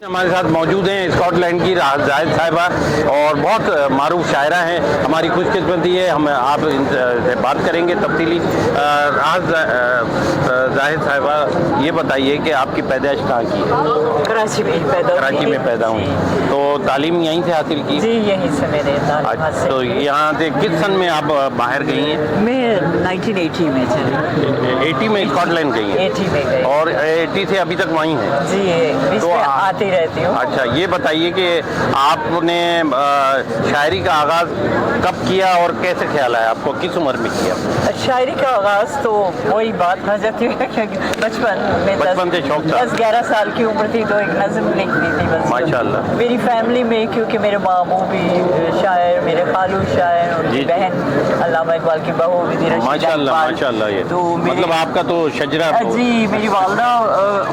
हमारे साथ मौजूद हैं स्कॉटलैंड की राहत जाहिद साहिबा और बहुत मारूफ शायरा हैं। हमारी खुशकिस्मती है, हम आप इनसे बात करेंगे तफसीली। राहत जाहिद साहिबा, ये बताइए कि आपकी पैदाइश कहाँ की है? कराची में पैदा हुई, तो तालीम यहीं से हासिल की? जी, यहीं से मैंने तालीम हासिल तो की। यहाँ से किस सन में आप बाहर गई हैं? मैं 1980 में चली। 80 में स्कॉटलैंड गई हैं? 80 में गई। और 80 से अभी तक वहीं हैं? जी, तो आती रहती हूँ। अच्छा, ये बताइए कि आपने शायरी का आगाज़ कब किया और कैसे ख्याल आया आपको, किस उम्र में किया? शायरी का आगाज़ तो वही बात आ जाती है कि बचपन से शौक था? 10-11 साल की उम्र थी तो एक नज़म लिखती थी बस। माशाल्लाह। मेरी फैमिली में, क्योंकि मेरे मामू भी शायर, मेरे खालू शायर, उनकी बहन अल्लामा इकबाल की बहू भी माशाल्लाह। ये तो मतलब आपका तो शजरा। जी, मेरी वालदा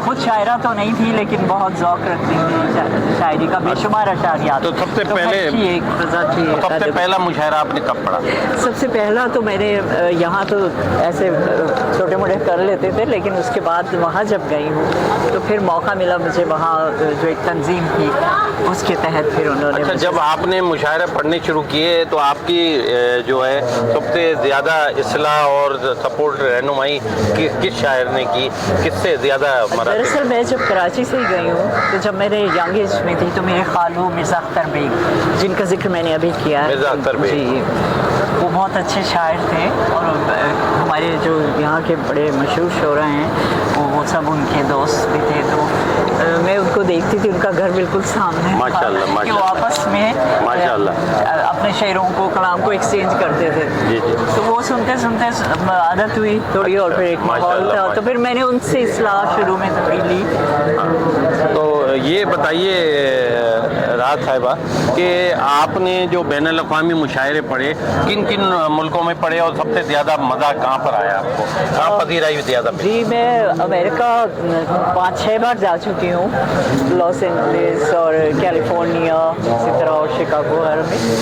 खुद शायरा तो नहीं थी लेकिन बहुत ज़ौक़ रखती थी शायरी का, बेशुमार अशारियात। तो सबसे पहला मुशायरा आपने कब पढ़ा? सबसे पहला तो मैंने यहाँ तो ऐसे छोटे मोटे कर लेते थे, लेकिन उसके बाद वहाँ जब गई हूँ तो फिर मौका मिला मुझे, वहाँ जो एक तंजीम थी उसके तहत फिर उन्होंने। अच्छा, जब आपने मुशायरा पढ़ने शुरू किए तो आपकी जो है सबसे ज़्यादा इस्लाह और सपोर्ट रहनुमाई किस शायर ने की, किससे ज़्यादा? दरअसल मैं जब कराची से ही गई हूँ तो जब मेरे यंग एज में थी तो मेरे खालू मिर्ज़ा अख्तर बेग, जिनका जिक्र मैंने अभी किया है, मिर्ज़ा अख्तर बेग जी, वो बहुत अच्छे शायर थे और हमारे जो यहाँ के बड़े मशहूर शोरा हैं वो सब उनके दोस्त भी थे। तो मैं उनको देखती थी, उनका घर बिल्कुल सामने था, माशाल्लाह। कि वो आपस में माशाल्लाह अपने शेरों को, कलाम को एक्सचेंज करते थे। जी। तो वो सुनते सुनते आदत हुई थोड़ी और फिर एक माहौल था, तो फिर मैंने उनसे इस्लाह शुरू में थोड़ी ली। तो ये बताइए राहत साहिबा कि आपने जो बैनुल अक़वामी मुशायरे पढ़े, किन किन मुल्कों में पढ़े और सबसे ज़्यादा मज़ा कहाँ पर आया आपको, कहाँ पसीराई ज़्यादा? जी, मैं अमेरिका 5-6 बार जा चुकी हूँ, लॉस एंजलिस और कैलिफोर्निया, इसी तरह और शिकागो,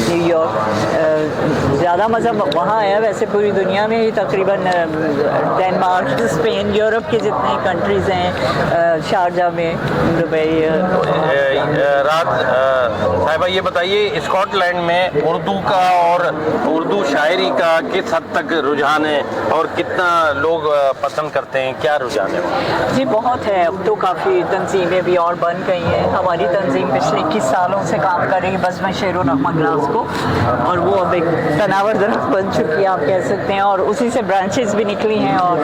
न्यूयॉर्क। ज़्यादा मज़ा वहाँ आया, वैसे पूरी दुनिया में ही तकरीबन डेनमार्क, स्पेन, यूरोप के जितने कंट्रीज़ हैं, शारजा में, दुबई। राहत साहिबा, ये बताइए स्कॉटलैंड में उर्दू का और उर्दू शायरी का किस हद तक रुझान है और कितना लोग पसंद करते हैं, क्या रुझान है? जी, बहुत है। अब तो काफ़ी तंजीमें भी और बन गई हैं। हमारी तंजीम पिछले 21 सालों से काम कर रही है बज़्म शेर व नग़मा ग्लास को, और वो अब एक तनावर दरख्त बन चुकी है, आप कह सकते हैं, और उसी से ब्रांचेस भी निकली हैं और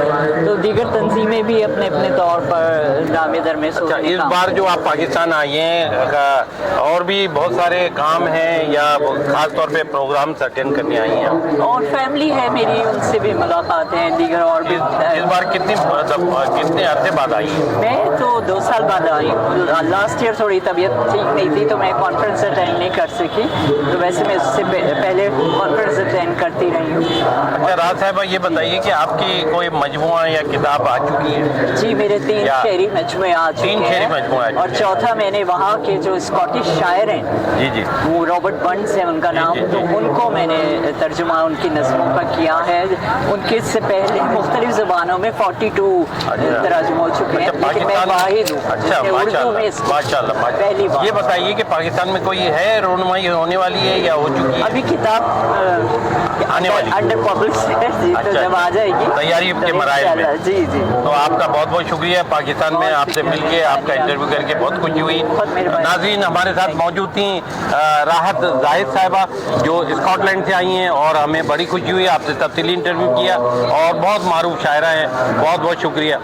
तो दीगर तंजीमें भी अपने अपने तौर पर दामेदर में। अच्छा, इस बार जो आप पाकिस्तान आई हैं और भी बहुत सारे काम हैं या ख़ास तौर पे प्रोग्राम्स अटेंड करने आई हैं? और फैमिली है मेरी, उनसे भी मुलाकात है, दीगर और भी। इस बार कितने अरसे बाद आई हैं? मैं तो 2 साल बाद आई। लास्ट ईयर थोड़ी तबीयत ठीक नहीं थी तो मैं कॉन्फ्रेंस अटेंड नहीं कर सकी, तो वैसे मैं उससे पहले कॉन्फ्रेंस अटेंड करती रही हूँ। अच्छा राहत साहिबा, ये बताइए कि आपकी कोई मजमुआ या किताब आ चुकी है? जी, मेरे 3 शेरी मजमुए आ चुके हैं। 3 शेरी मजमुए, और चौथा मैंने वहाँ के जो स्कॉटिश शायर हैं, जी, वो रॉबर्ट बर्न्स है उनका नाम, तो उनको मैंने तर्जुमा उनकी नज़मों का किया है। उनके से पहले मुख्तलिफ ज़बानों में 42 तर्जुमे हो चुके हैं, लेकिन मैं वाहिद हूँ। अच्छा, माशाल्लाह। पहली बार। ये बताइए कि पाकिस्तान में कोई है रोनुमाई होने वाली है या हो चुकी है? अभी किताब आने वाली, अंडर पब्लिश है जी। तो जब आ जाएगी तैयारी के मराइल में। जी। तो आपका बहुत बहुत शुक्रिया, पाकिस्तान में आपसे मिलके, आपका इंटरव्यू करके बहुत खुशी हुई। नाज़रीन, हमारे साथ मौजूद थी राहत जाहिद साहिबा जो स्कॉटलैंड से आई हैं और हमें बड़ी खुशी हुई, आपसे तफसीली इंटरव्यू किया और बहुत मारूफ शायरा हैं। बहुत बहुत शुक्रिया।